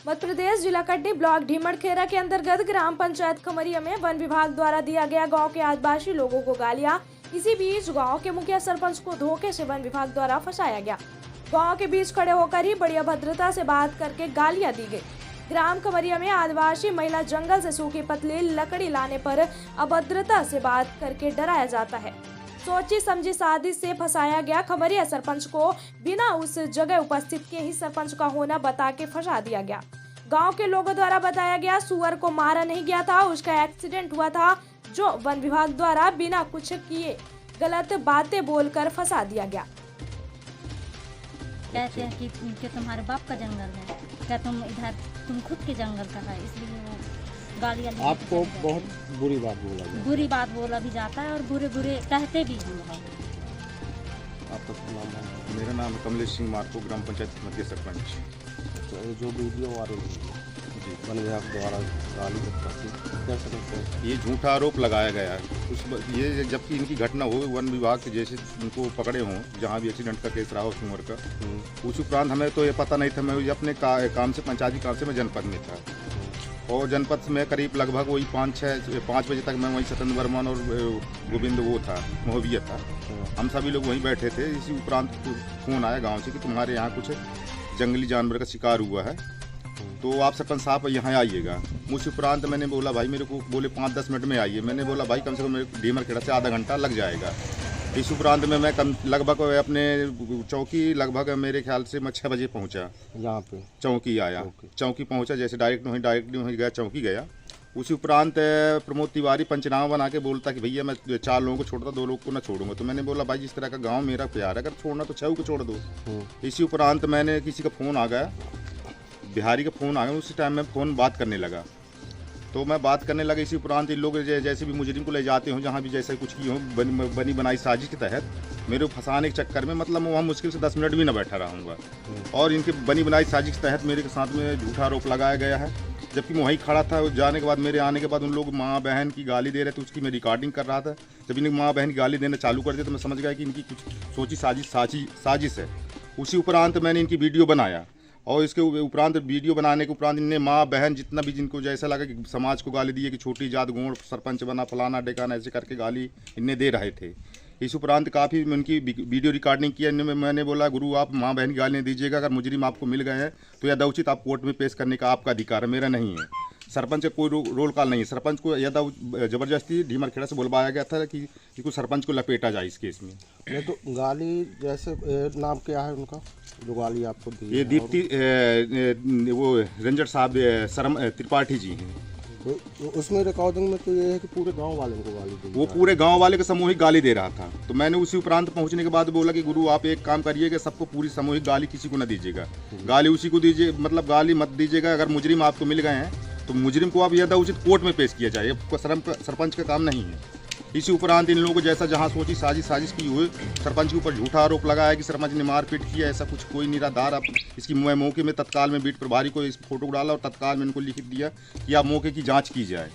मध्य प्रदेश जिला कटनी ब्लॉक ढीमड़खेरा के अंतर्गत ग्राम पंचायत खमरिया में वन विभाग द्वारा दिया गया गांव के आदिवासी लोगों को गालियां। इसी बीच गांव के मुखिया सरपंच को धोखे से वन विभाग द्वारा फंसाया गया। गांव के बीच खड़े होकर ही बड़ी अभद्रता से बात करके गालियां दी गई। ग्राम खमरिया में आदिवासी महिला जंगल से सूखी पतली लकड़ी लाने पर अभद्रता से बात करके डराया जाता है। सोची समझी साजिश से फंसाया गया। खमरिया सरपंच को बिना उस जगह उपस्थित के ही सरपंच का होना बता के फंसा दिया गया। गांव के लोगों द्वारा बताया गया सुअर को मारा नहीं गया था, उसका एक्सीडेंट हुआ था, जो वन विभाग द्वारा बिना कुछ किए गलत बातें बोलकर फंसा दिया गया। कहते हैं कि तुम्हारे बाप का जंगल है, क्या तुम खुद के जंगल का है, इसलिए वो गालियाँ आपको बहुत बुरी बात बोला भी जाता है और बुरे कहते भी हैं। आपका नाम है? मेरा नाम है कमलेश सिंह मार्को, ग्राम पंचायत मध्य सरपंच। जो वीडियो वायरल जी वन विभाग द्वारा गाली कैसे करते हैं? ये झूठा आरोप लगाया गया है ये जबकि इनकी घटना हो वन विभाग के जैसे उनको पकड़े हों, जहाँ भी एक्सीडेंट का केस रहा हो सुअर का, उस उपरांत हमें तो ये पता नहीं था। मैं अपने काम से पंचायती काम से मैं जनपद में था और जनपद में करीब लगभग वही 5 बजे तक मैं वहीं सत्येंद्र वर्मन और गोविंद वो था मोहविया था, हम सभी लोग वहीं बैठे थे। इसी उपरांत फोन आया गांव से कि तुम्हारे यहाँ कुछ जंगली जानवर का शिकार हुआ है, तो आप सरपंच साहब यहाँ आइएगा। मुझ उपरांत मैंने बोला भाई, मेरे को बोले 5-10 मिनट में आइए। मैंने बोला भाई कम से कम मेरे ढीमड़खेरा से आधा घंटा लग जाएगा। इस उपरांत में मैं लगभग अपने चौकी लगभग मेरे ख्याल से मैं 6 बजे पहुँचा। यहाँ पे चौकी आया, चौकी पहुँचा, जैसे डायरेक्ट वहीं गया, चौकी गया। उसी उपरांत प्रमोद तिवारी पंचनामा बना के बोलता कि भैया मैं 4 लोगों को छोड़ता, 2 लोग को ना छोड़ूंगा। तो मैंने बोला भाई जिस तरह का गांव मेरा प्यार है, अगर छोड़ना तो 6 को छोड़ दो। इसी उपरांत मैंने किसी का फ़ोन आ गया, बिहारी का फ़ोन आ गया, उसी टाइम में फ़ोन बात करने लगा। तो मैं बात करने लगा। इसी उपरांत इन लोग जैसे भी मुजरिम को ले जाते हों, जहाँ भी जैसे कुछ की हो बनी बनाई साजिश के तहत मेरे को फंसाने के चक्कर में, मतलब मैं वहाँ मुश्किल से 10 मिनट भी ना बैठा रहूँगा। और इनके बनी बनाई साजिश के तहत मेरे के साथ में झूठा आरोप लगाया गया है। जबकि मैं वहीं खड़ा था। जाने के बाद, मेरे आने के बाद उन लोग माँ बहन की गाली दे रहे थे, उसकी मैं रिकॉर्डिंग कर रहा था। जब इन्हें माँ बहन की गाली देना चालू कर दिया तो मैं समझ गया कि इनकी कुछ सोची साजिश है। उसी उपरांत मैंने इनकी वीडियो बनाया और इसके उपरांत वीडियो बनाने के उपरांत इनने माँ बहन जितना भी जिनको जैसा लगा कि समाज को गाली दी है कि छोटी जात गोड़ सरपंच बना फलाना डेकाना, ऐसे करके गाली इनने दे रहे थे। इस उपरांत काफ़ी उनकी वीडियो रिकॉर्डिंग किया। मैंने बोला गुरु आप माँ बहन की गाली नहीं दीजिएगा, अगर मुजरिम आपको मिल गए हैं तो यथोचित आप कोर्ट में पेश करने का आपका अधिकार है, मेरा नहीं है। सरपंच का कोई रोल कॉल नहीं है। सरपंच को जबरदस्ती ढीमड़खेरा से बुलवाया गया था कि इसको सरपंच को लपेटा जाए इस केस में। नहीं तो गाली जैसे नाम क्या है उनका जो गाली आपको दी? ये दीप्ति वो रंजन साहब शर्म त्रिपाठी जी हैं। तो उसमें रिकॉर्डिंग में तो ये है कि पूरे गांव वाले को गाली दी, वो पूरे गांव वाले को सामूहिक गाली दे रहा था। तो मैंने उसी उपरांत पहुंचने के बाद बोला कि गुरु आप एक काम करिएगा, सबको पूरी सामूहिक गाली किसी को न दीजिएगा, गाली उसी को दीजिए, मतलब गाली मत दीजिएगा। अगर मुजरिम आपको मिल गए हैं तो मुजरिम को आप यथोचित कोर्ट में पेश किया जाए, सरपंच का काम नहीं है। इसी उपरांत इन लोगों को जैसा जहाँ सोची साजिश की हुई, सरपंच के ऊपर झूठा आरोप लगाया कि सरपंच ने मारपीट किया, ऐसा कुछ कोई निराधार। अब इसकी मौके में तत्काल में बीट प्रभारी को इस फोटो डाला और तत्काल में इनको लिख दिया कि आप मौके की जांच की जाए।